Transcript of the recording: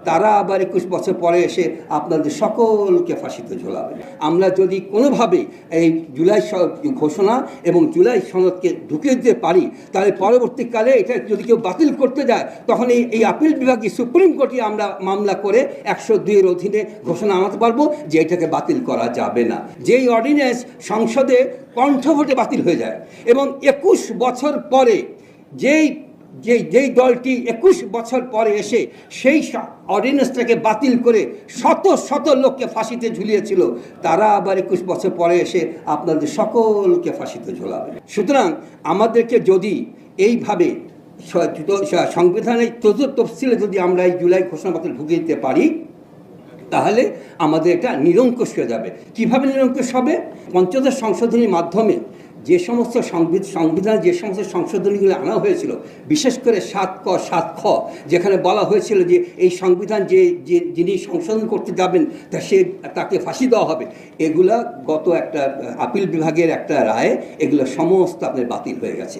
তারা আবার 21 বছর পরে এসে আপনাদের সকলকে ফাঁসিতে ঝোলাবে। আমরা যদি কোনোভাবে এই জুলাই ঘোষণা এবং জুলাই সনদকে ঢুকিয়ে দিতে পারি, তাহলে পরবর্তীকালে এটা যদি কেউ বাতিল করতে যায়, তখন এই আপিল বিভাগে সুপ্রিম কোর্টে আমরা মামলা করে 102-এর অধীনে ঘোষণা আনতে পারবো যে এটাকে বাতিল করা যাবে না। যেই অর্ডিন্যান্স সংসদে কণ্ঠভোটে বাতিল হয়ে যায় এবং 21 বছর পরে যেই দলটি 21 বছর পরে এসে সেই অর্ডিন্যান্সটাকে বাতিল করে শত শত লোককে ফাঁসিতে ঝুলিয়েছিল, তারা আবার 21 বছর পরে এসে আপনাদের সকলকে ফাঁসিতে ঝোলাবে। সুতরাং আমাদেরকে যদি এইভাবে সংবিধানের তফসিলে যদি আমরা এই জুলাই ঘোষণাপত্র ঢুকিয়ে দিতে পারি, তাহলে আমাদের এটা নিরঙ্কুশ হয়ে যাবে। কিভাবে নিরঙ্কুশ হবে? পঞ্চদশ সংশোধনীর মাধ্যমে যে সমস্ত সংবিধান যে সমস্ত সংশোধনীগুলো আনা হয়েছিল, বিশেষ করে 7 ক 7 খ, যেখানে বলা হয়েছিল যে এই সংবিধান যিনি সংশোধন করতে যাবেন তাকে ফাঁসি দেওয়া হবে, এগুলা গত একটা আপিল বিভাগের একটা রায়ে এগুলো সমস্ত আপনার বাতিল হয়ে গেছে।